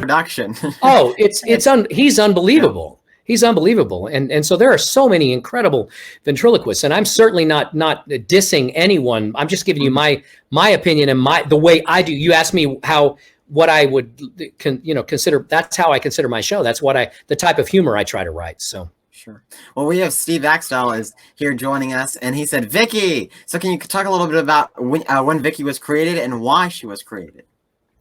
production. Oh, he's unbelievable. He's unbelievable. And so there are so many incredible ventriloquists, and I'm certainly not dissing anyone. I'm just giving you my opinion and the way I do. You asked me what I would consider. That's how I consider my show. That's the type of humor I try to write. So. Sure. Well, we have Steve Axtell is here joining us, and he said, Vicky. So can you talk a little bit about when Vicky was created and why she was created?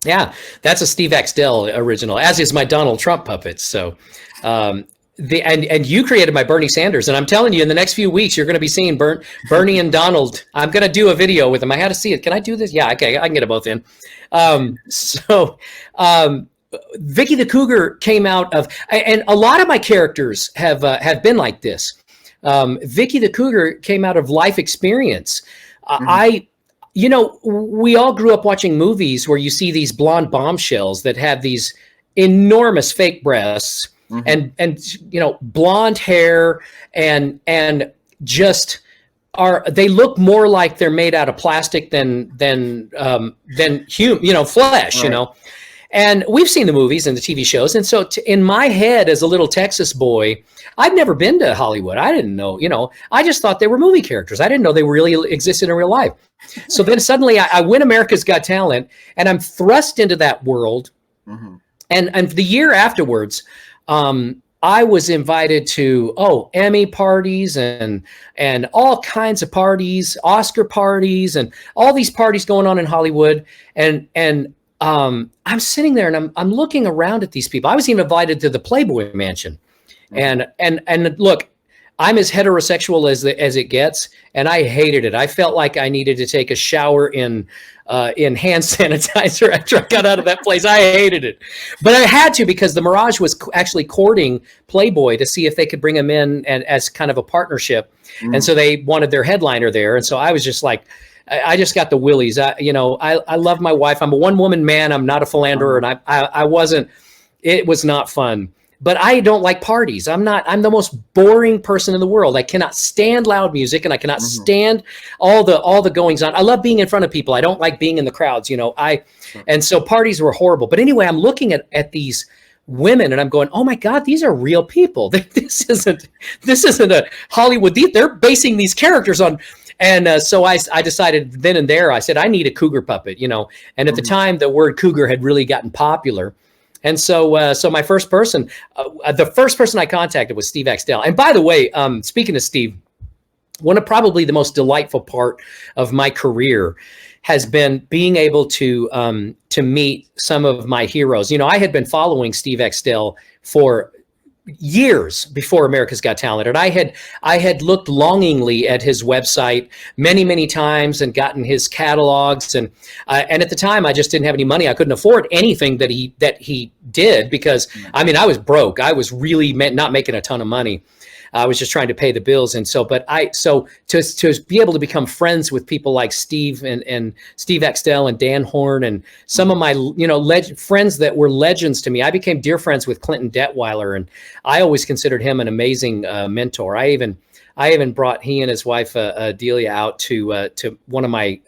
Yeah, that's a Steve Axtell original, as is my Donald Trump puppet. So, and you created my Bernie Sanders, and I'm telling you, in the next few weeks, you're going to be seeing Bernie and Donald. I'm going to do a video with them. I had to see it. Can I do this? Yeah, okay, I can get it both in. Vicky the Cougar came out of, and a lot of my characters have been like this. Vicky the Cougar came out of life experience. We all grew up watching movies where you see these blonde bombshells that have these enormous fake breasts and blonde hair and just they look more like they're made out of plastic than flesh, right. And we've seen the movies and the TV shows. And so in my head as a little Texas boy, I'd never been to Hollywood. I didn't know, I just thought they were movie characters. I didn't know they really existed in real life. So then suddenly I win America's Got Talent, and I'm thrust into that world. And the year afterwards, I was invited to Emmy parties and all kinds of parties, Oscar parties, and all these parties going on in Hollywood. And I'm sitting there and I'm looking around at these people. I was even invited to the Playboy Mansion, and look, I'm as heterosexual as it gets, and I hated it. I felt like I needed to take a shower in hand sanitizer after I got out of that place. I hated it, but I had to, because the Mirage was actually courting Playboy to see if they could bring him in as kind of a partnership, and so they wanted their headliner there, and so I was just like, I just got the willies. I love my wife. I'm a one-woman man. I'm not a philanderer, and I wasn't. It was not fun. But I don't like parties. I'm the most boring person in the world. I cannot stand loud music, and I cannot stand all the goings on. I love being in front of people. I don't like being in the crowds. And so parties were horrible. But anyway, I'm looking at these women, and I'm going, oh my God, these are real people. This isn't a Hollywood. They're basing these characters on. And so I decided then and there, I said, I need a cougar puppet, and at the time the word cougar had really gotten popular. And so my first person, the first person I contacted was Steve Axtell. And by the way, speaking of Steve, one of probably the most delightful part of my career has been being able to meet some of my heroes. I had been following Steve Axtell for years before America's Got Talent, and I had looked longingly at his website many times and gotten his catalogs, and at the time I just didn't have any money. I couldn't afford anything that he did, because I was broke. I was really not making a ton of money. I was just trying to pay the bills. And so, to be able to become friends with people like Steve and Steve Axtell and Dan Horn and some of my, friends that were legends to me. I became dear friends with Clinton Detweiler, and I always considered him an amazing mentor. I even brought he and his wife Delia out to one of my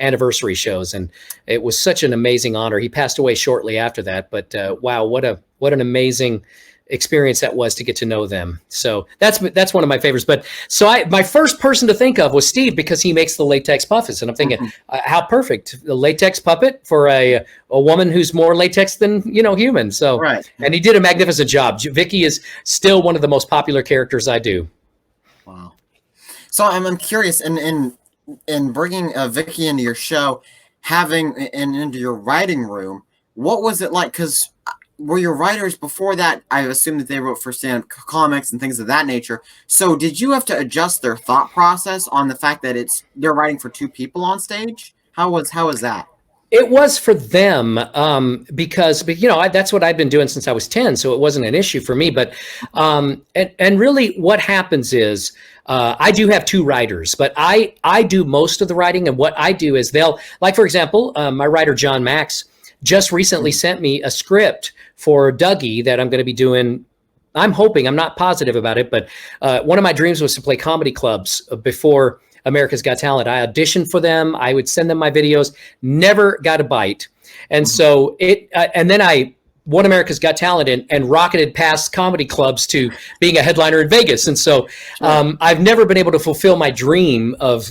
anniversary shows, and it was such an amazing honor. He passed away shortly after that, but wow, what an amazing experience that was to get to know them. So that's one of my favorites. But so my first person to think of was Steve, because he makes the latex puppets, and I'm thinking, how perfect, the latex puppet for a woman who's more latex than human. So right. And he did a magnificent job. Vicky is still one of the most popular characters I do. Wow. So I'm curious, in bringing Vicky into your show, into your writing room, what was it like? Because were your writers before that, I assume that they wrote for stand-up comics and things of that nature. So did you have to adjust their thought process on the fact that they're writing for two people on stage? How was that? It was for them, because that's what I've been doing since I was 10, so it wasn't an issue for me. But and really, what happens is I do have two writers, but I do most of the writing, and what I do is for example, my writer John Max just recently sent me a script for Dougie that I'm going to be doing. I'm hoping, I'm not positive about it, but one of my dreams was to play comedy clubs before America's Got Talent. I auditioned for them. I would send them my videos, never got a bite. And so and then I One America's Got Talent and rocketed past comedy clubs to being a headliner in Vegas. And so I've never been able to fulfill my dream of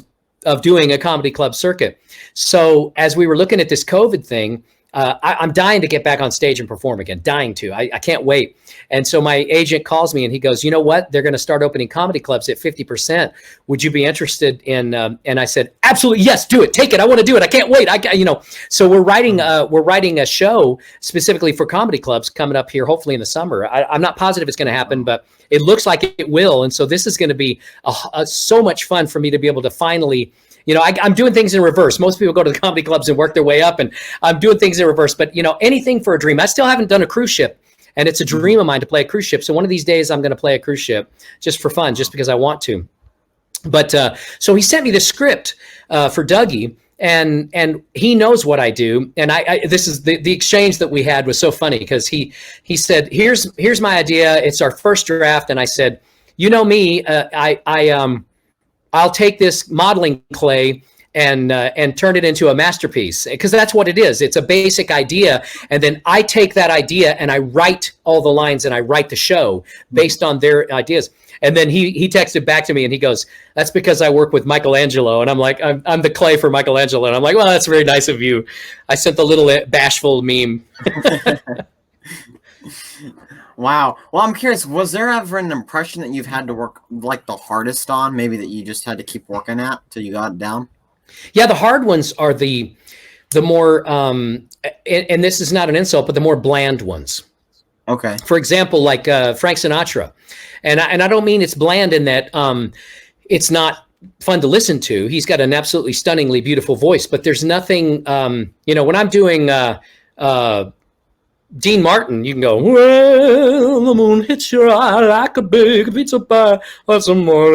doing a comedy club circuit. So as we were looking at this COVID thing, I'm dying to get back on stage and perform again, dying to. I can't wait. And so my agent calls me and he goes, you know what? They're going to start opening comedy clubs at 50%. Would you be interested in, and I said, absolutely, yes, do it. Take it. I want to do it. I can't wait. So we're writing a show specifically for comedy clubs coming up here, hopefully in the summer. I'm not positive it's going to happen, but it looks like it will. And so this is going to be so much fun for me to be able to finally, I'm doing things in reverse. Most people go to the comedy clubs and work their way up, and I'm doing things in reverse. But, anything for a dream. I still haven't done a cruise ship, and it's a dream of mine to play a cruise ship. So one of these days I'm going to play a cruise ship just for fun, just because I want to. But so he sent me the script for Dougie, and he knows what I do. And this is the exchange that we had was so funny because he said, here's my idea. It's our first draft. And I said, you know me, I'll take this modeling clay and turn it into a masterpiece, because that's what it is. It's a basic idea, and then I take that idea and I write all the lines and I write the show based on their ideas. And then he texted back to me and he goes, "That's because I work with Michelangelo." And I'm like, I'm the clay for Michelangelo. And I'm like, well, that's very nice of you. I sent the little bashful meme. Wow. Well, I'm curious, was there ever an impression that you've had to work like the hardest on, maybe that you just had to keep working at till you got it down? Yeah, the hard ones are the more, and this is not an insult, but the more bland ones. Okay. For example, like Frank Sinatra. And I don't mean it's bland in that it's not fun to listen to. He's got an absolutely stunningly beautiful voice, but there's nothing, when I'm doing Dean Martin, you can go, well, the moon hits your eye like a big pizza pie or some more.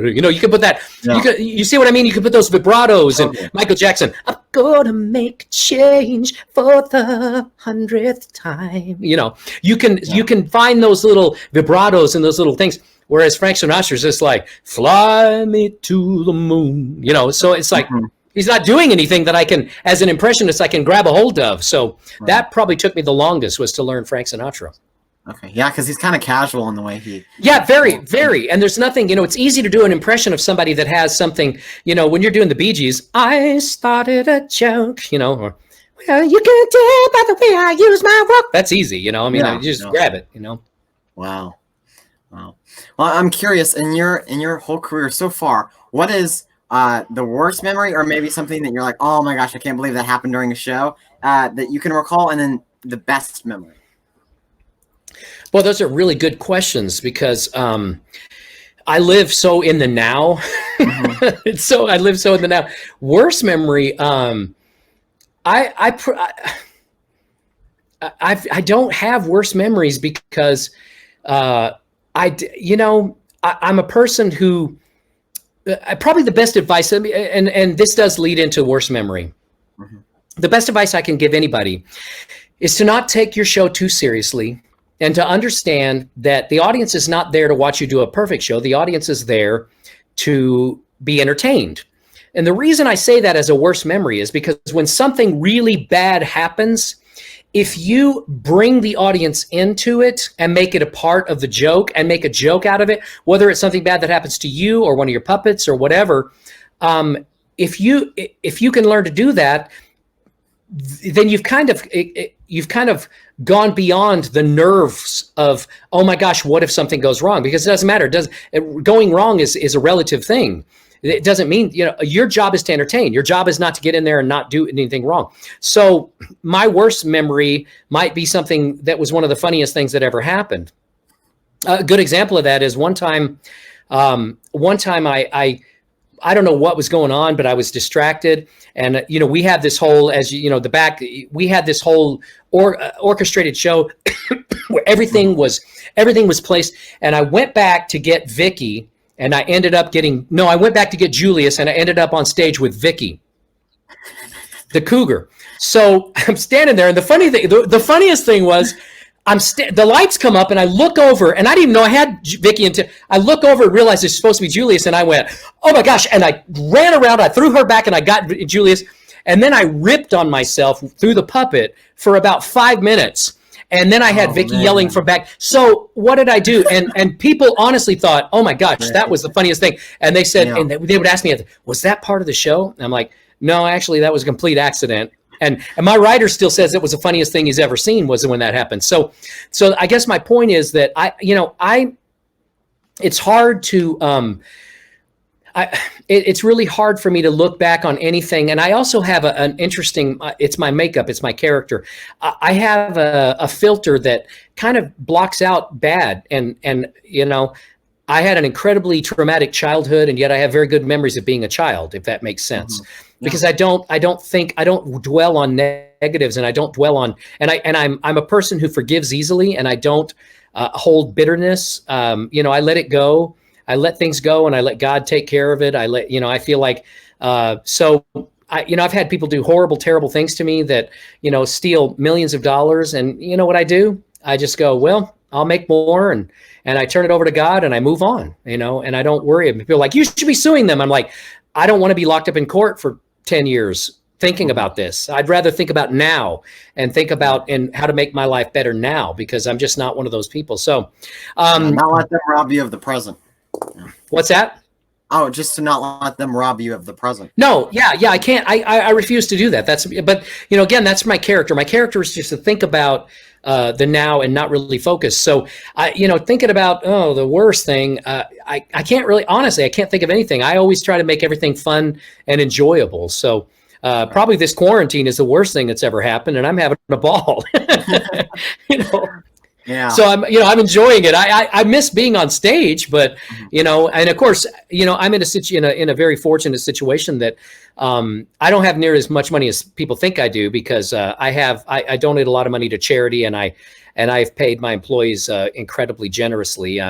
You can put that. Yeah. You see what I mean? You can put those vibratos. Okay. And Michael Jackson, I'm gonna make a change for the 100th time. You can find those little vibratos and those little things. Whereas Frank Sinatra's just like, fly me to the moon. So it's like, he's not doing anything that I can, as an impressionist, I can grab a hold of. So that probably took me the longest, was to learn Frank Sinatra. Okay. Yeah, because he's kind of casual in the way he... Yeah, very, very. And there's nothing, it's easy to do an impression of somebody that has something, when you're doing the Bee Gees, I started a joke, or, well, you can tell by the way I use my rock. That's easy, you just grab it, Wow. Well, I'm curious, in your whole career so far, what is... the worst memory, or maybe something that you're like, oh my gosh, I can't believe that happened during a show, that you can recall, and then the best memory? Well, those are really good questions, because I live so in the now. Mm-hmm. I live so in the now. Worst memory, I don't have worst memories, because I'm a person who, probably the best advice, and this does lead into worst memory. Mm-hmm. The best advice I can give anybody is to not take your show too seriously, and to understand that the audience is not there to watch you do a perfect show. The audience is there to be entertained. And the reason I say that as a worst memory is because when something really bad happens, if you bring the audience into it and make it a part of the joke and make a joke out of it, whether it's something bad that happens to you or one of your puppets or whatever, if you can learn to do that, then you've kind of gone beyond the nerves of, oh my gosh, what if something goes wrong? Because it doesn't matter. Going wrong is a relative thing. It doesn't mean, your job is to entertain. Your job is not to get in there and not do anything wrong. So my worst memory might be something that was one of the funniest things that ever happened. A good example of that is one time I don't know what was going on, but I was distracted. And, we had this whole, we had this whole orchestrated show where everything was placed. And I went back to get Vicky. And I ended up I went back to get Julius, and I ended up on stage with Vicky, the cougar. So I'm standing there, and the funniest thing was, the lights come up, and I look over, and I didn't even know I had Vicky until I look over and realized it's supposed to be Julius, and I went, oh my gosh, and I ran around, I threw her back, and I got Julius, and then I ripped on myself through the puppet for about 5 minutes. And then I had Oh, Vicky man. yelling from back. So what did I do? And people honestly thought, oh my gosh, that was the funniest thing. And they said, and they would ask me, was that part of the show? And I'm like, no, actually, that was a complete accident. And my writer still says it was the funniest thing he's ever seen was when that happened. So I guess my point is that it's hard to, it's really hard for me to look back on anything. And I also have an interesting, it's my makeup, it's my character. I have a filter that kind of blocks out bad. And I had an incredibly traumatic childhood, and yet I have very good memories of being a child, if that makes sense. Mm-hmm. Yeah. Because I don't dwell on negatives, and I don't dwell on, I'm a person who forgives easily, and I don't hold bitterness. I let it go. I let things go, and I let God take care of it. I feel like, I've had people do horrible, terrible things to me that, steal millions of dollars. And you know what I do? I just go, well, I'll make more. And I turn it over to God, and I move on, and I don't worry. People are like, you should be suing them. I'm like, I don't want to be locked up in court for 10 years thinking about this. I'd rather think about now and think about and how to make my life better now, because I'm just not one of those people. So, not let them rob you of the present. What's that? Oh, just to not let them rob you of the present. No, yeah, I can't. I refuse to do that. But again, that's my character. My character is just to think about the now and not really focus. So, thinking about the worst thing, I can't really, honestly, I can't think of anything. I always try to make everything fun and enjoyable. So, probably this quarantine is the worst thing that's ever happened, and I'm having a ball. Yeah. So I'm enjoying it. I miss being on stage, but and of course, I'm in a very fortunate situation that I don't have near as much money as people think I do, because I donate a lot of money to charity, and I've paid my employees incredibly generously.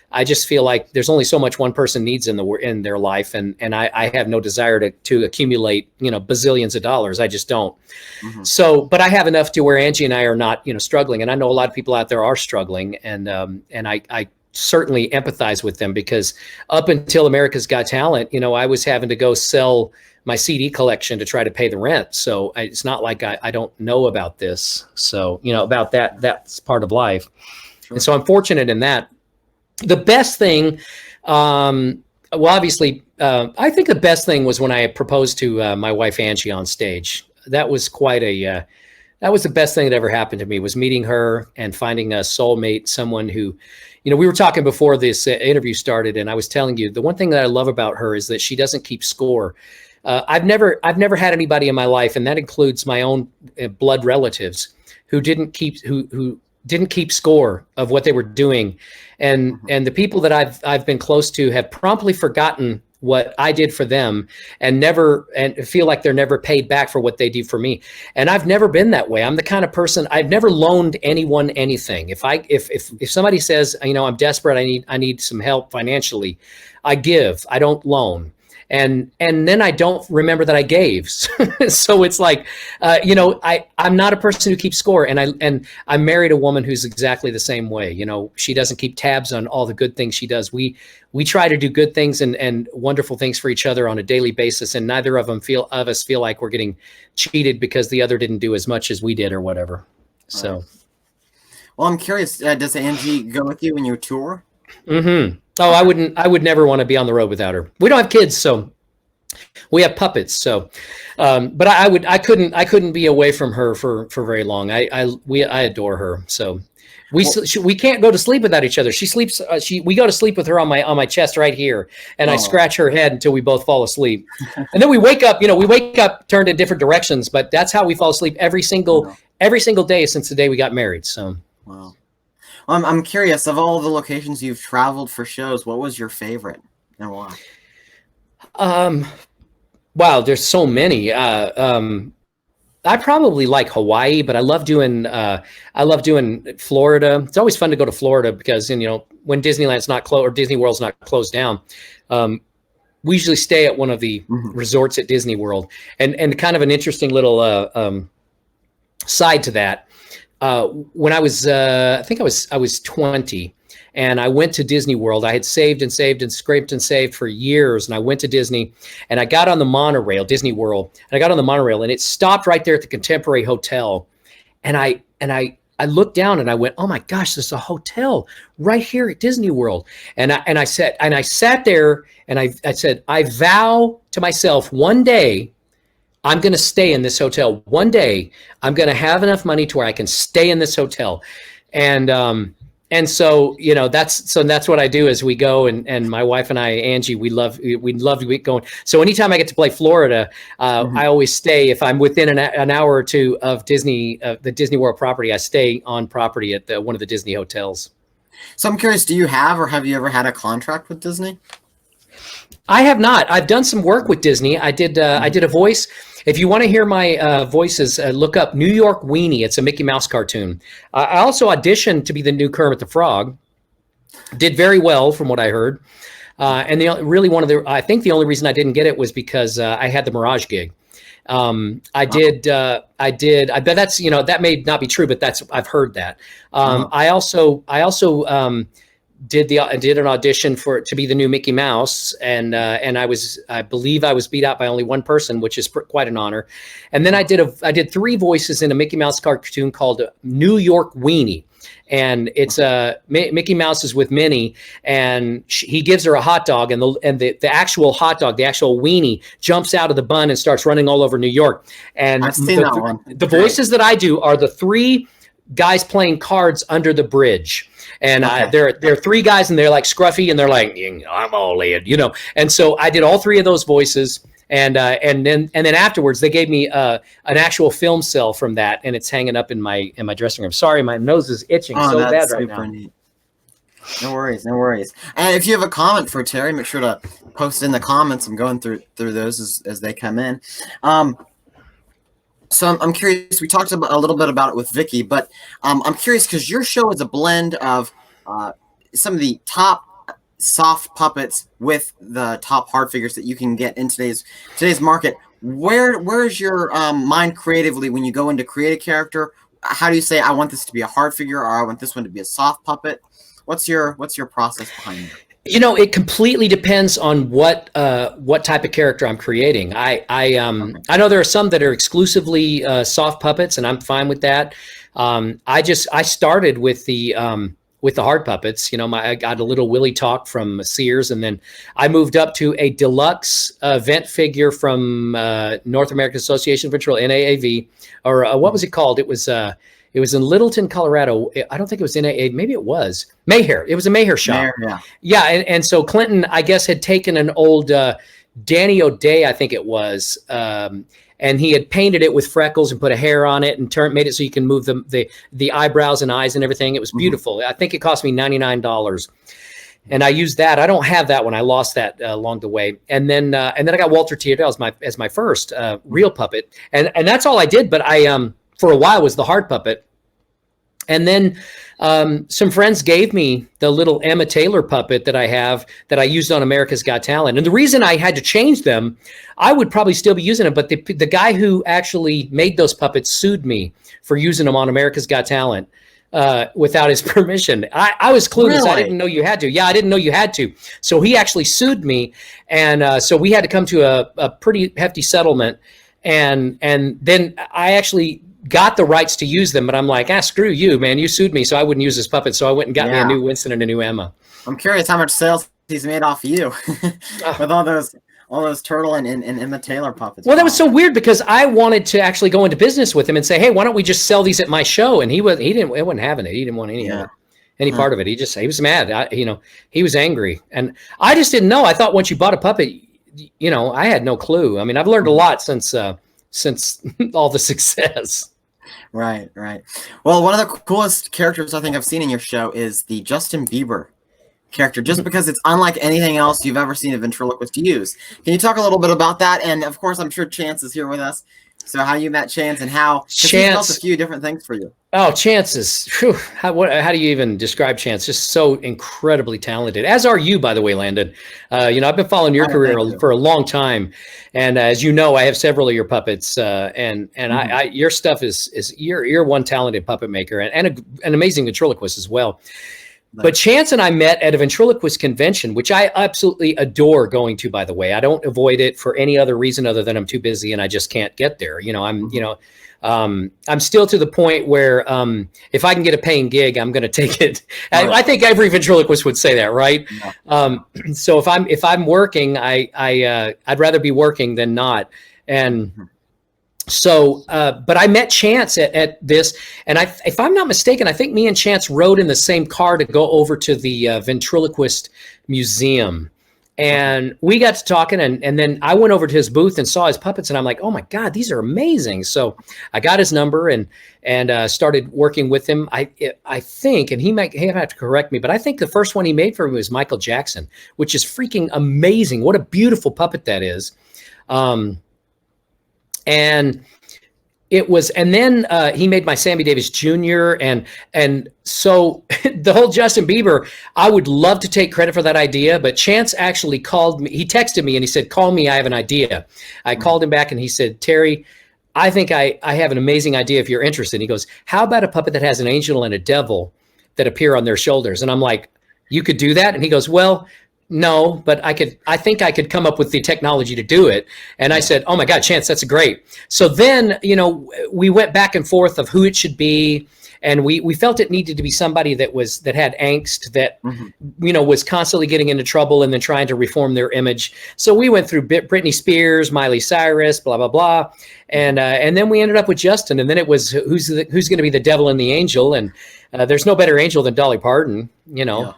I just feel like there's only so much one person needs in their life, and I have no desire to accumulate bazillions of dollars. I just don't. Mm-hmm. So, but I have enough to where Angie and I are not struggling, and I know a lot of people out there are struggling, and I certainly empathize with them, because up until America's Got Talent, I was having to go sell my CD collection to try to pay the rent. So it's not like I don't know about this. So about that's part of life. Sure. And so I'm fortunate in that. The best thing, obviously, I think the best thing was when I proposed to my wife Angie on stage. That was that was the best thing that ever happened to me, was meeting her and finding a soulmate, someone who, we were talking before this interview started, and I was telling you the one thing that I love about her is that she doesn't keep score. I've never had anybody in my life, and that includes my own blood relatives, who didn't keep score of what they were doing. And the people that I've been close to have promptly forgotten what I did for them, and feel like they're never paid back for what they do for me. And I've never been that way. I'm the kind of person, I've never loaned anyone anything. If somebody says, I'm desperate, I need some help financially, I give. I don't loan. And then I don't remember that I gave. So it's like, I'm not a person who keeps score. And I married a woman who's exactly the same way. She doesn't keep tabs on all the good things she does. We try to do good things and wonderful things for each other on a daily basis. And neither of us feel like we're getting cheated because the other didn't do as much as we did or whatever. So. Right. Well, I'm curious, does Angie go with you when you tour? Mm-hmm. Oh, I would never want to be on the road without her. We don't have kids, so we have puppets. So, but I couldn't be away from her for very long. I adore her. So we can't go to sleep without each other. She sleeps. We go to sleep with her on my chest right here, and I scratch her head until we both fall asleep. And then we wake up. We wake up turned in different directions, but that's how we fall asleep every single day since the day we got married. So. Wow. Well, I'm curious, of all the locations you've traveled for shows, what was your favorite and why? Wow, there's so many. I probably like Hawaii, but I love doing Florida. It's always fun to go to Florida because when Disneyland's not closed or Disney World's not closed down, we usually stay at one of the resorts at Disney World. And kind of an interesting little side to that. When I was, I think I was 20, and I went to Disney World. I had saved and saved and scraped and saved for years, and I went to Disney, and I got on the monorail, Disney World, and I got on the monorail, and it stopped right there at the Contemporary Hotel, and I I looked down and I went, oh my gosh, there's a hotel right here at Disney World. And I sat there and I said, I vow to myself, one day I'm going to stay in this hotel. One day I'm going to have enough money to where I can stay in this hotel. And so, that's what I do is we go and my wife and I, Angie, we love going. So anytime I get to play Florida, I always stay. If I'm within an hour or two of Disney, the Disney World property, I stay on property at one of the Disney hotels. So I'm curious, do you have or have you ever had a contract with Disney? I have not. I've done some work with Disney. I did a voice. If you want to hear my voices, look up New York Weenie. It's a Mickey Mouse cartoon. I also auditioned to be the new Kermit the Frog. Did very well from what I heard. And I think the only reason I didn't get it was because I had the Mirage gig. I bet that's, that may not be true, but I've heard that. I also did an audition to be the new Mickey Mouse, and I believe I was beat out by only one person, which is quite an honor. And then I did 3 voices in a Mickey Mouse cartoon called New York Weenie, and it's Mickey Mouse is with Minnie, and he gives her a hot dog, and the actual hot dog, the actual weenie, jumps out of the bun and starts running all over New York. And I've seen that one. The voices that I do are the 3 guys playing cards under the bridge. And there are 3 guys, and they're like scruffy, and they're like, I'm all in, And so I did all 3 of those voices, and then afterwards they gave me an actual film cell from that, and it's hanging up in my dressing room. Sorry, my nose is itching so bad right now. Neat. No worries. And if you have a comment for Terry, make sure to post it in the comments. I'm going through those as they come in. So I'm curious. We talked a little bit about it with Vicky, but I'm curious because your show is a blend of some of the top soft puppets with the top hard figures that you can get in today's market. Where's your mind creatively when you go in to create a character? How do you say, I want this to be a hard figure, or I want this one to be a soft puppet? What's your process behind it? It completely depends on what type of character I'm creating. I know there are some that are exclusively soft puppets, and I'm fine with that. I started with the hard puppets. I got a little Willie Talk from Sears, and then I moved up to a deluxe vent figure from North American Association of Ventriloquists, NAAV, or what was it called? It was in Littleton, Colorado. I don't think it was NAA. Maybe it was Mayhair. It was a Mayhair shop. Yeah. And so Clinton, I guess, had taken an old Danny O'Day, I think it was, and he had painted it with freckles and put a hair on it and made it so you can move the eyebrows and eyes and everything. It was beautiful. I think it cost me $99. And I used that. I don't have that one. I lost that along the way. And then I got Walter Teardale as my first real puppet. And that's all I did. But I for a while was the hard puppet. And then some friends gave me the little Emma Taylor puppet that I have that I used on America's Got Talent. And the reason I had to change them, I would probably still be using them, but the guy who actually made those puppets sued me for using them on America's Got Talent without his permission. I was clueless. Really? I didn't know you had to. Yeah, I didn't know you had to. So he actually sued me. And so we had to come to a pretty hefty settlement. And then I actually got the rights to use them, but I'm like, screw you, man. You sued me, so I wouldn't use this puppet. So I went and got me a new Winston and a new Emma. I'm curious how much sales he's made off of you with all those turtle and Emma Taylor puppets. Well, that was so weird because I wanted to actually go into business with him and say, hey, why don't we just sell these at my show? And he wasn't having it. He didn't want any part of it. He was mad. He was angry, and I just didn't know. I thought once you bought a puppet, I had no clue. I mean, I've learned a lot since all the success. Right. Well, one of the coolest characters I think I've seen in your show is the Justin Bieber character, just because it's unlike anything else you've ever seen a ventriloquist use. Can you talk a little bit about that? And of course, I'm sure Chance is here with us. So how you met Chance and how he built a few different things for you. Oh, Chance is, how do you even describe Chance? Just so incredibly talented, as are you, by the way, Landon. I've been following your career for a long time. And as you know, I have several of your puppets and your stuff is you're one talented puppet maker and an amazing ventriloquist as well. But Chance and I met at a ventriloquist convention, which I absolutely adore going to, by the way. I don't avoid it for any other reason other than I'm too busy and I just can't get there. I'm still to the point where if I can get a paying gig, I'm going to take it. Right. I think every ventriloquist would say that, right? Yeah. So if I'm working, I'd rather be working than not. And so, but I met Chance at this, and if I'm not mistaken, I think me and Chance rode in the same car to go over to the ventriloquist museum. And we got to talking, and then I went over to his booth and saw his puppets, and I'm like, oh my God, these are amazing. So I got his number and started working with him. I think, and he might have to correct me, but I think the first one he made for me was Michael Jackson, which is freaking amazing. What a beautiful puppet that is. And it was, and then he made my Sammy Davis Jr. And so the whole Justin Bieber, I would love to take credit for that idea, but Chance actually called me. He texted me and he said, call me, I have an idea. I called him back and he said, Terry, I think I have an amazing idea if you're interested. He goes, how about a puppet that has an angel and a devil that appear on their shoulders? And I'm like, you could do that? And he goes, well, no, but I think I could come up with the technology to do it. And I said, oh my God, Chance, that's great. So then, we went back and forth of who it should be. And we felt it needed to be somebody that had angst, that, was constantly getting into trouble and then trying to reform their image. So we went through Britney Spears, Miley Cyrus, blah, blah, blah. And then we ended up with Justin. And then it was who's going to be the devil and the angel. And there's no better angel than Dolly Parton, Yeah.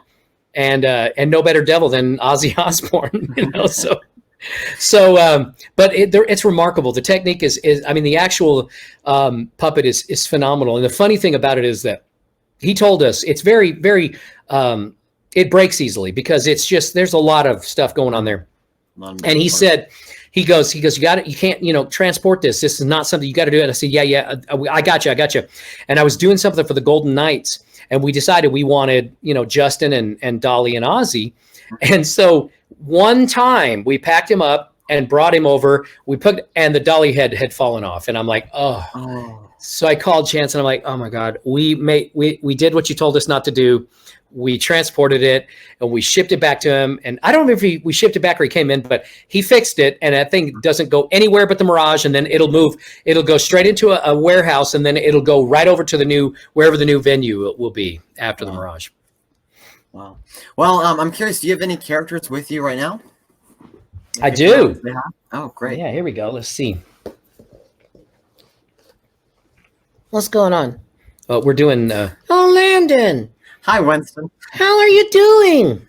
And no better devil than Ozzy Osbourne, but it's remarkable. The technique is I mean, the actual puppet is phenomenal. And the funny thing about it is that he told us it's very, very, it breaks easily because it's just, there's a lot of stuff going on there. And he said, he goes, you got it. You can't, transport this. This is not something you got to do. And I said, yeah, I got you. And I was doing something for the Golden Knights. And we decided we wanted, Justin and Dolly and Ozzy. And so one time we packed him up and brought him over. And the Dolly head had fallen off. And I'm like, oh. So I called Chance and I'm like, oh my God, we did what you told us not to do. We transported it and we shipped it back to him. And I don't remember if we shipped it back or he came in, but he fixed it. And that thing doesn't go anywhere but the Mirage. And then it'll go straight into a warehouse. And then it'll go right over to wherever the new venue will be after the Mirage. Wow. Well, I'm curious, do you have any characters with you right now? I do. Oh, great. Yeah, here we go. Let's see. What's going on? We're doing... Oh, Landon. Hi, Winston. How are you doing?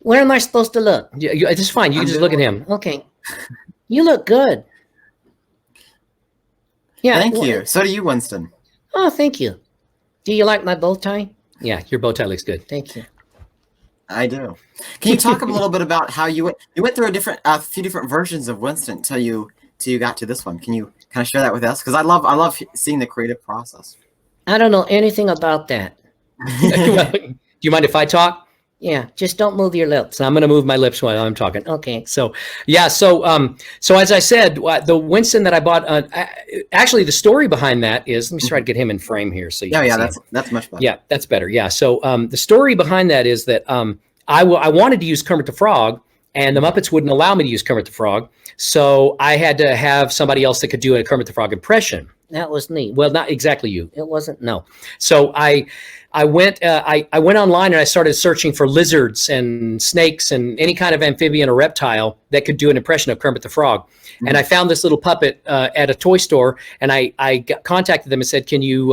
Where am I supposed to look? Yeah, it's fine. You can just look at him. Okay. You look good. Yeah. Thank you. So do you, Winston. Oh, thank you. Do you like my bow tie? Yeah, your bow tie looks good. Thank you. I do. Can you talk a little bit about how you went through a few different versions of Winston till you got to this one? Can you kind of share that with us? Because I love seeing the creative process. I don't know anything about that. Do you mind if I talk? Yeah, just don't move your lips. So I'm going to move my lips while I'm talking. Okay. So yeah, so as I said, the Winston that I bought, actually the story behind that is, let me try to get him in frame here. So that's much better. Yeah, that's better. Yeah. So the story behind that is that I wanted to use Kermit the Frog, and the Muppets wouldn't allow me to use Kermit the Frog, so I had to have somebody else that could do a Kermit the Frog impression. That was me. Well, not exactly you. It wasn't. No. So I went online and I started searching for lizards and snakes and any kind of amphibian or reptile that could do an impression of Kermit the Frog. Mm-hmm. And I found this little puppet at a toy store, and I contacted them and said, can you,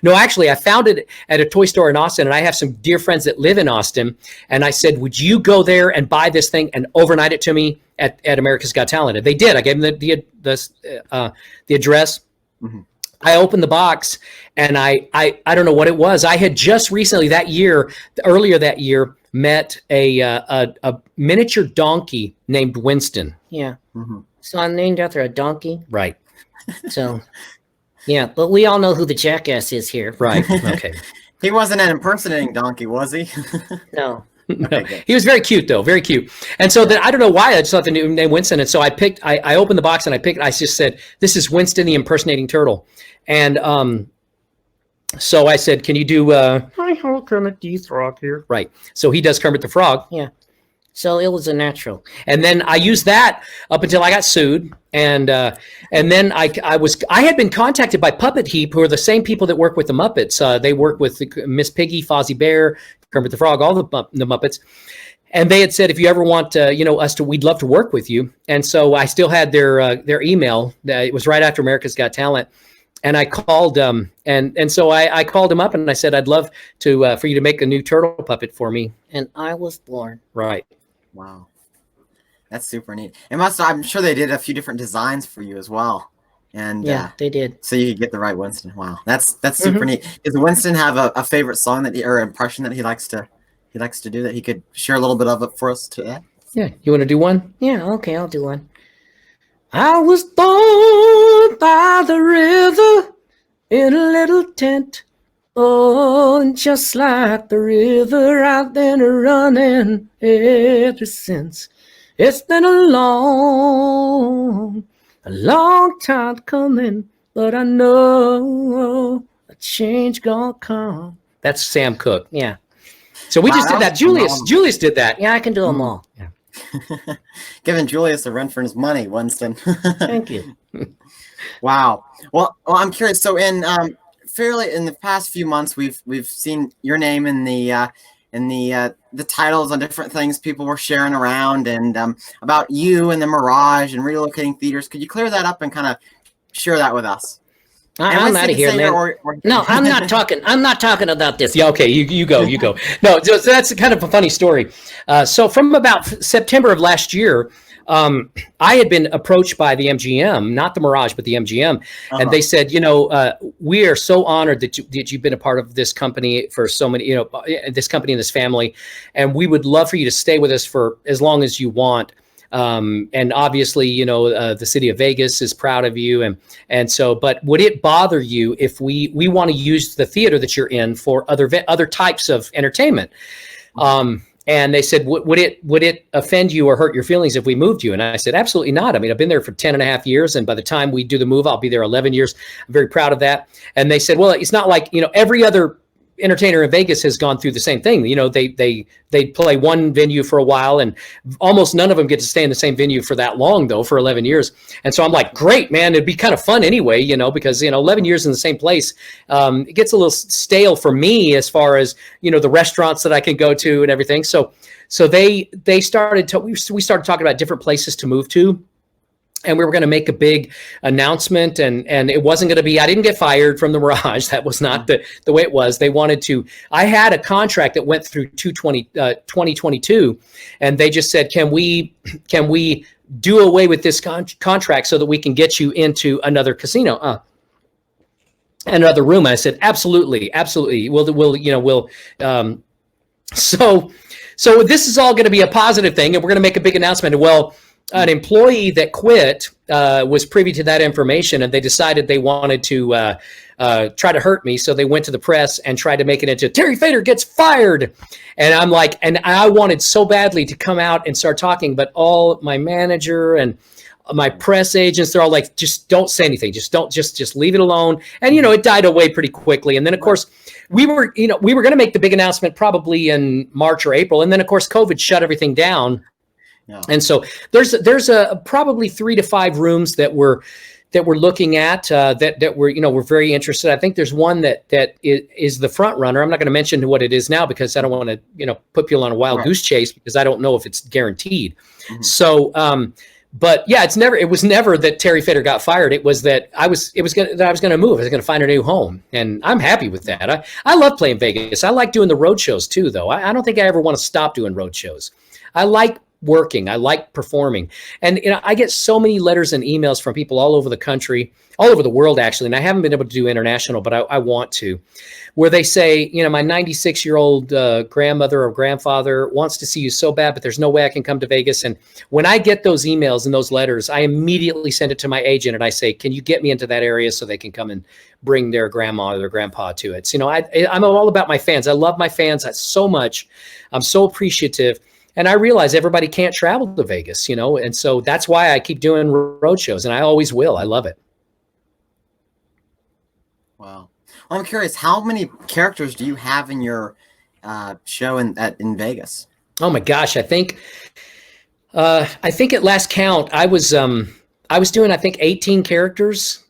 no, actually I found it at a toy store in Austin, and I have some dear friends that live in Austin. And I said, would you go there and buy this thing and overnight it to me at America's Got Talent? And they did. I gave them the address. Mm-hmm. I opened the box, and I don't know what it was. I had just recently earlier that year, met a miniature donkey named Winston. Yeah. Mm-hmm. So I'm named after a donkey. Right. So, yeah, but we all know who the jackass is here. Right. Okay. He wasn't an impersonating donkey, was he? No. No. He was very cute, though, very cute. And so then I don't know why I just thought the name Winston. And so I opened the box and I just said, this is Winston the impersonating turtle. And So I said, can you do hi, hello, Kermit the Frog here? Right. So he does Kermit the Frog. Yeah. So it was a natural. And then I used that up until I got sued, and then I had been contacted by Puppet Heap, who are the same people that work with the Muppets. They work with Miss Piggy, Fozzie Bear, Kermit the Frog, all the Muppets, and they had said if you ever want us to, we'd love to work with you. And so I still had their email. It was right after America's Got Talent. And I called and so I called him up and I said I'd love to for you to make a new turtle puppet for me. And I was born. Right. Wow. That's super neat. I'm sure they did a few different designs for you as well. And yeah, they did. So you could get the right Winston. Wow. That's super neat. Does Winston have a favorite song or impression that he likes to do that he could share a little bit of it for us today? Yeah. You want to do one? Yeah, okay, I'll do one. I was born by the river in a little tent. Oh, and just like the river, I've been running ever since. It's been a long time coming, but I know a change gonna come. That's Sam Cooke. Yeah. So we just did that. Julius did that. Yeah, I can do them all. Yeah. Giving Julius a run for his money, Winston. Thank you. Wow. Well, I'm curious. So in the past few months, we've seen your name in the titles on different things people were sharing around, and about you and the Mirage and relocating theaters. Could you clear that up and kind of share that with us? I'm out of here, man. No, I'm not talking. I'm not talking about this. Yeah, okay, you go. No, so that's kind of a funny story. So from about September of last year, I had been approached by the MGM, not the Mirage, but the MGM, and they said, we are so honored that you've been a part of this company for so many, this company and this family, and we would love for you to stay with us for as long as you want. And obviously, the city of Vegas is proud of you. And so, but would it bother you if we want to use the theater that you're in for other types of entertainment? And they said, would it offend you or hurt your feelings if we moved you? And I said, absolutely not. I mean, I've been there for 10 and a half years. And by the time we do the move, I'll be there 11 years. I'm very proud of that. And they said, well, it's not like, every other entertainer in Vegas has gone through the same thing. They play one venue for a while, and almost none of them get to stay in the same venue for that long, though, for 11 years. And so I'm like, great, man, it'd be kind of fun anyway, because 11 years in the same place, it gets a little stale for me as far as the restaurants that I can go to and everything. So they started we started talking about different places to move to. And we were going to make a big announcement, and it wasn't going to be, I didn't get fired from the Mirage. That was not the way it was. They wanted to, I had a contract that went through 2022, and they just said, can we do away with this contract so that we can get you into another casino, another room? I said, absolutely. So this is all going to be a positive thing, and we're going to make a big announcement. Well, an employee that quit was privy to that information, and they decided they wanted to try to hurt me. So they went to the press and tried to make it into Terry Fator gets fired. And I'm like, and I wanted so badly to come out and start talking, but all my manager and my press agents, they're all like, just don't say anything. Just leave it alone. And, it died away pretty quickly. And then, of course, we were going to make the big announcement probably in March or April. And then, of course, COVID shut everything down. Yeah. And so there's probably 3 to 5 rooms that we're looking at that we're very interested. I think there's one that is the front runner. I'm not going to mention what it is now because I don't want to put people on a wild goose chase because I don't know if it's guaranteed. Mm-hmm. So but yeah, it was never that Terry Fator got fired. It was that I was going to move. I was going to find a new home, and I'm happy with that. I love playing Vegas. I like doing the road shows too, though. I don't think I ever want to stop doing road shows. I like working. I like performing. And I get so many letters and emails from people all over the country, all over the world, actually. And I haven't been able to do international, but I want to, where they say, my 96-year-old grandmother or grandfather wants to see you so bad, but there's no way I can come to Vegas. And when I get those emails and those letters, I immediately send it to my agent and I say, can you get me into that area so they can come and bring their grandma or their grandpa to it? So, I'm all about my fans. I love my fans so much. I'm so appreciative. And I realize everybody can't travel to Vegas, and so that's why I keep doing road shows, and I always will. I love it. Wow. I'm curious, how many characters do you have in your show in Vegas? Oh my gosh, I think at last count I was doing I think 18 characters.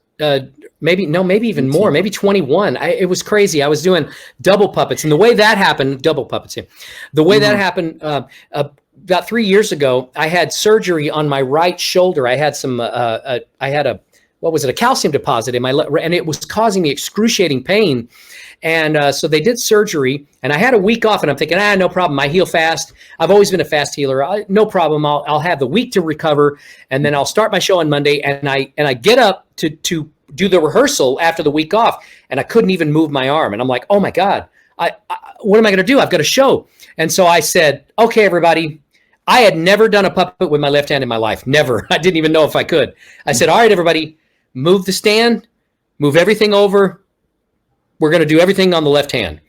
Maybe even more, maybe 21. It was crazy. I was doing double puppets, and the way that happened, double puppets. Yeah. The way that happened about 3 years ago, I had surgery on my right shoulder. I had a calcium deposit in my and it was causing me excruciating pain. And so they did surgery, and I had a week off, and I'm thinking, no problem. I heal fast. I've always been a fast healer. No problem. I'll have the week to recover, and then I'll start my show on Monday. And I get up to do the rehearsal after the week off, and I couldn't even move my arm. And I'm like, oh my God, what am I going to do? I've got a show. And so I said, okay, everybody. I had never done a puppet with my left hand in my life. Never. I didn't even know if I could. I said, all right, everybody, move the stand, move everything over. We're going to do everything on the left hand.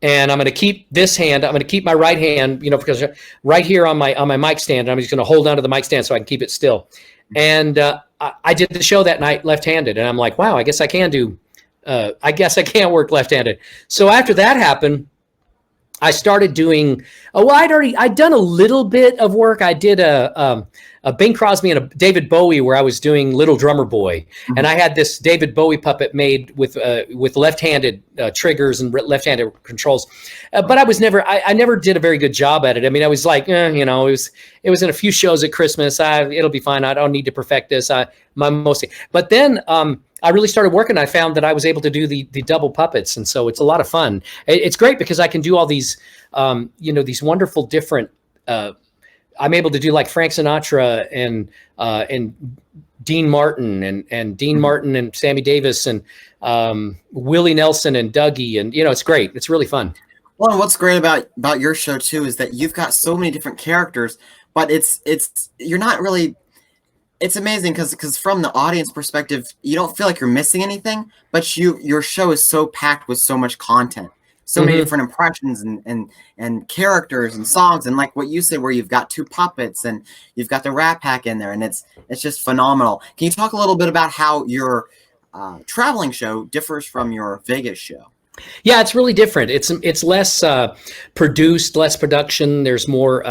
And I'm going to keep this hand. I'm going to keep my right hand, because right here on my mic stand, I'm just going to hold onto the mic stand so I can keep it still. And I did the show that night left-handed, and I'm like, wow, I guess I can work left-handed. So after that happened, I started doing. I'd done a little bit of work. I did a Bing Crosby and a David Bowie where I was doing Little Drummer Boy, and I had this David Bowie puppet made with left-handed triggers and left-handed controls. But I never did a very good job at it. I mean, I was like, it was in a few shows at Christmas. It'll be fine. I don't need to perfect this. But then I really started working. I found that I was able to do the double puppets, and so it's a lot of fun. It's great because I can do all these, these wonderful different. I'm able to do like Frank Sinatra and Dean Martin and Dean Martin and Sammy Davis and Willie Nelson and Dougie, and it's great. It's really fun. Well, and what's great about your show too is that you've got so many different characters, but you're not really. It's amazing because from the audience perspective, you don't feel like you're missing anything, but your show is so packed with so much content, so many different impressions and characters and songs, and like what you said, where you've got 2 puppets and you've got the Rat Pack in there, and it's just phenomenal. Can you talk a little bit about how your traveling show differs from your Vegas show? Yeah, it's really different. It's less produced, less production. There's more.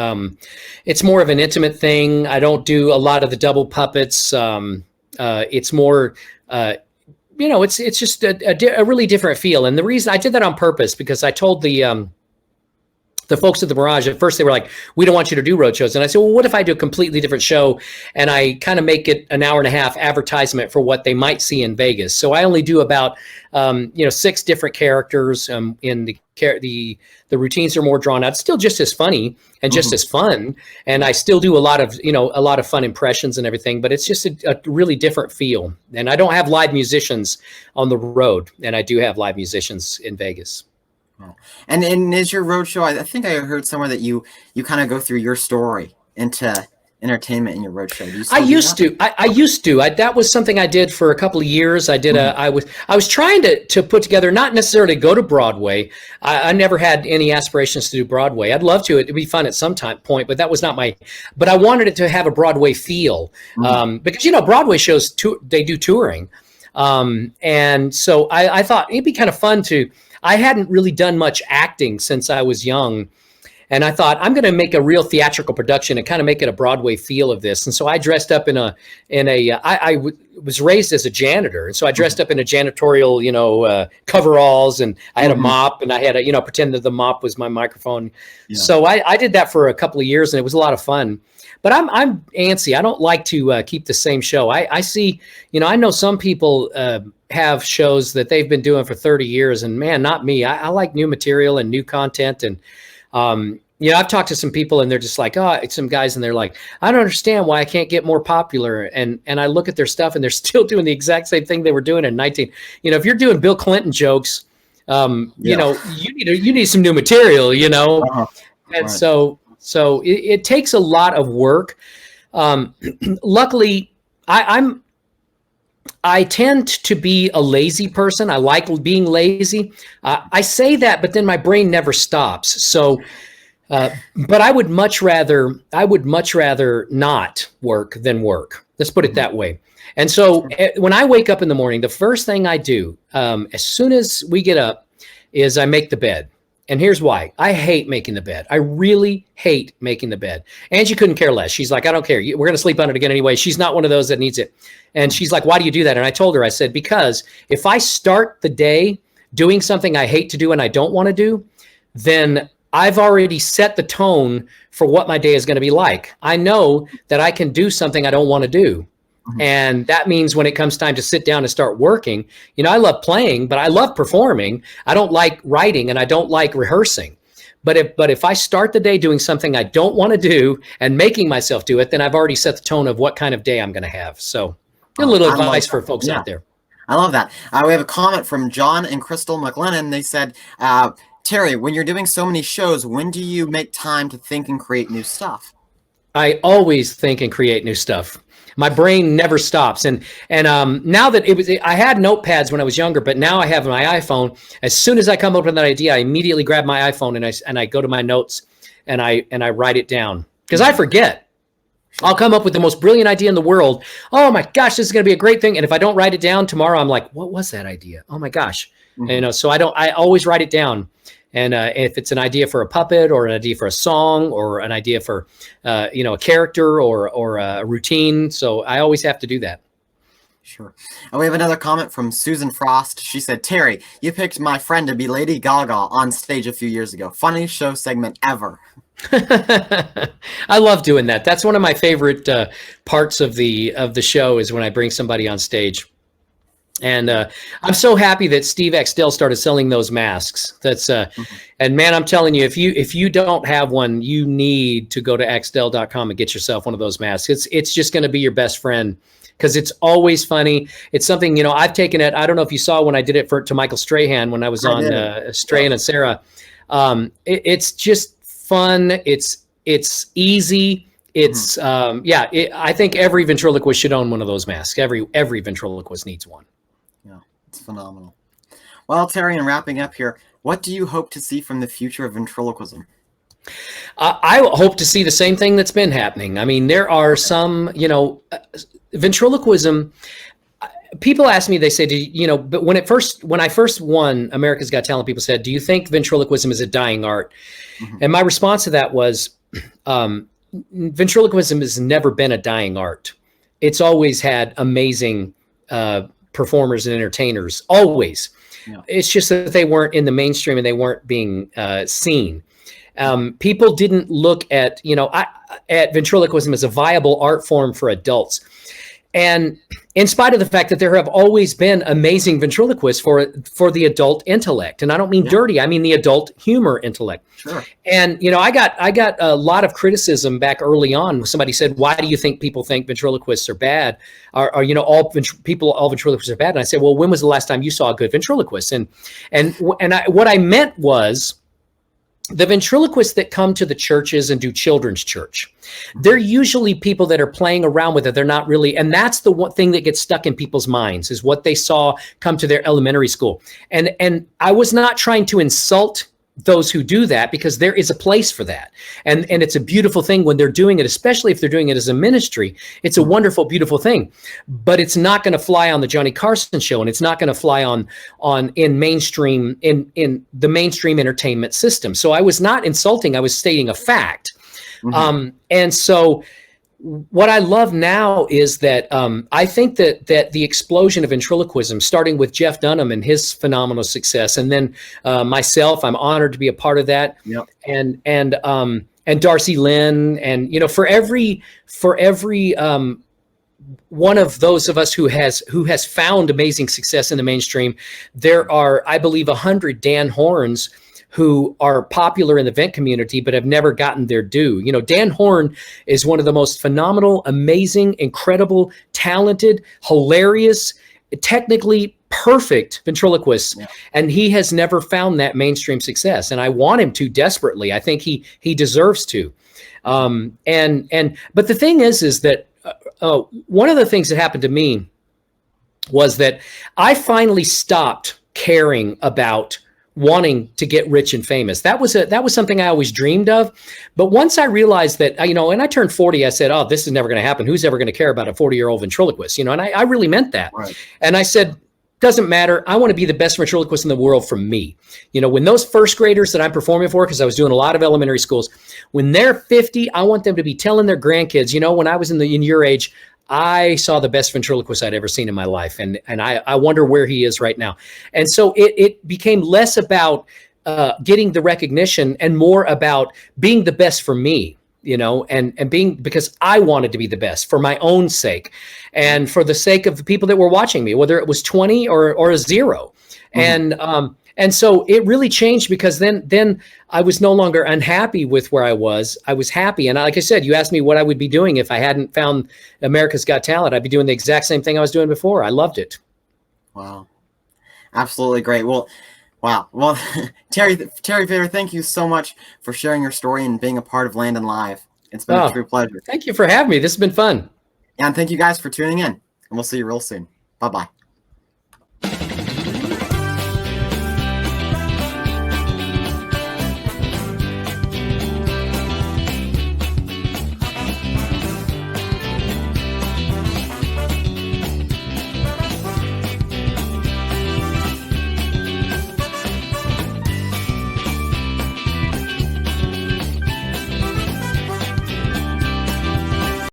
It's more of an intimate thing. I don't do a lot of the double puppets. It's more. It's just a really different feel. And the reason I did that on purpose because I told the folks at the Mirage, at first they were like, we don't want you to do road shows. And I said, well, what if I do a completely different show and I kind of make it an hour and a half advertisement for what they might see in Vegas? So I only do about, 6 different characters. In the routines are more drawn out. It's still just as funny and just as fun. And I still do a lot of fun impressions and everything, but it's just a really different feel. And I don't have live musicians on the road, and I do have live musicians in Vegas. And is your road show? I think I heard somewhere that you kind of go through your story into entertainment in your road show. I used to. That was something I did for a couple of years. I did. I was trying to put together, not necessarily go to Broadway. I never had any aspirations to do Broadway. I'd love to. It'd be fun at some point, but that was not my. But I wanted it to have a Broadway feel because Broadway shows they do touring, and so I thought it'd be kind of fun to. I hadn't really done much acting since I was young. And I thought, I'm going to make a real theatrical production and kind of make it a Broadway feel of this. And so I dressed up I was raised as a janitor. And so I dressed up in a janitorial, coveralls, and I had a mop, and I had pretend that the mop was my microphone. Yeah. So I did that for a couple of years, and it was a lot of fun. But I'm antsy. I don't like to keep the same show. I see, I know some people have shows that they've been doing for 30 years, and man, not me. I like new material and new content. And, I've talked to some people, and they're just like, it's some guys, and they're like, I don't understand why I can't get more popular. And I look at their stuff, and they're still doing the exact same thing they were doing in if you're doing Bill Clinton jokes, you need some new material, and right. So it takes a lot of work. Luckily, I tend to be a lazy person. I like being lazy. I say that, but then my brain never stops. So, but I would much rather not work than work. Let's put it that way. And so when I wake up in the morning, the first thing I do, as soon as we get up, is I make the bed. And here's why. I hate making the bed. I really hate making the bed. Angie couldn't care less. She's like, I don't care. We're going to sleep on it again anyway. She's not one of those that needs it. And she's like, why do you do that? And I told her, I said, because if I start the day doing something I hate to do and I don't want to do, then I've already set the tone for what my day is going to be like. I know that I can do something I don't want to do. And that means when it comes time to sit down and start working, I love playing, but I love performing. I don't like writing and I don't like rehearsing. But if I start the day doing something I don't want to do and making myself do it, then I've already set the tone of what kind of day I'm going to have. So a little advice for folks out there. I love that. We have a comment from John and Crystal McLennan. They said, Terry, when you're doing so many shows, when do you make time to think and create new stuff? I always think and create new stuff. My brain never stops. And now that I had notepads when I was younger, but now I have my iPhone. As soon as I come up with an idea, I immediately grab my iPhone and I go to my notes and I write it down because I forget. I'll come up with the most brilliant idea in the world. Oh my gosh, this is going to be a great thing. And if I don't write it down tomorrow, I'm like, what was that idea? Oh my gosh. So I always write it down. And if it's an idea for a puppet or an idea for a song or an idea for, a character or a routine. So I always have to do that. Sure. We have another comment from Susan Frost. She said, Terry, you picked my friend to be Lady Gaga on stage a few years ago. Funniest show segment ever. I love doing that. That's one of my favorite parts of the show is when I bring somebody on stage. And I'm so happy that Steve Axtell started selling those masks. That's and man, I'm telling you, if you don't have one, you need to go to axtell.com and get yourself one of those masks. It's just going to be your best friend because it's always funny. It's something, I've taken it. I don't know if you saw when I did it to Michael Strahan when I was on Strahan and Sarah. It's just fun. It's easy. It's I think every ventriloquist should own one of those masks. Every ventriloquist needs one. Yeah, it's phenomenal. Well, Terry, in wrapping up here, what do you hope to see from the future of ventriloquism? I hope to see the same thing that's been happening. I mean, there are some, ventriloquism. People ask me, they say, but when I first won America's Got Talent, people said, do you think ventriloquism is a dying art? And my response to that was, ventriloquism has never been a dying art. It's always had amazing performers and entertainers, always. Yeah. It's just that they weren't in the mainstream and they weren't being seen. People didn't look at, at ventriloquism as a viable art form for adults. And in spite of the fact that there have always been amazing ventriloquists for the adult intellect, and I don't mean dirty, I mean the adult humor intellect. Sure. And I got a lot of criticism back early on. Somebody said, "Why do you think people think ventriloquists are bad? Or all ventriloquists are bad?" And I said, "Well, when was the last time you saw a good ventriloquist?" What I meant was, the ventriloquists that come to the churches and do children's church, they're usually people that are playing around with it. They're not really, and that's the one thing that gets stuck in people's minds is what they saw come to their elementary school. And I was not trying to insult those who do that because there is a place for that. And it's a beautiful thing when they're doing it, especially if they're doing it as a ministry. It's a wonderful, beautiful thing, but it's not going to fly on the Johnny Carson show. And it's not going to fly in the mainstream entertainment system. So I was not insulting. I was stating a fact. And so what I love now is that I think that the explosion of ventriloquism, starting with Jeff Dunham and his phenomenal success, and then myself, I'm honored to be a part of that. Yep. And Darcy Lynn, and for every one of those of us who has found amazing success in the mainstream, there are, I believe, 100 Dan Horns who are popular in the vent community, but have never gotten their due. Dan Horn is one of the most phenomenal, amazing, incredible, talented, hilarious, technically perfect ventriloquists. Yeah. And he has never found that mainstream success. And I want him to desperately. I think he deserves to. But the thing is that one of the things that happened to me was that I finally stopped caring about wanting to get rich and famous. That was something I always dreamed of. But once I realized that, you know, and I turned 40, I said, oh, this is never going to happen. Who's ever going to care about a 40-year-old ventriloquist? You know, and I really meant that. Right. And I said, doesn't matter. I want to be the best ventriloquist in the world for me. You know, when those first graders that I'm performing for, because I was doing a lot of elementary schools, when they're 50, I want them to be telling their grandkids, you know, when I was in your age, I saw the best ventriloquist I'd ever seen in my life. And I wonder where he is right now. And so it became less about getting the recognition and more about being the best for me, you know, and being, because I wanted to be the best for my own sake and for the sake of the people that were watching me, whether it was 20 or a 0. Mm-hmm. And so it really changed, because then I was no longer unhappy with where I was. I was happy. And like I said, you asked me what I would be doing if I hadn't found America's Got Talent. I'd be doing the exact same thing I was doing before. I loved it. Wow. Absolutely great. Well, wow. Well, Terry Fator, thank you so much for sharing your story and being a part of Landon Live. It's been a true pleasure. Thank you for having me. This has been fun. And thank you guys for tuning in. And we'll see you real soon. Bye-bye.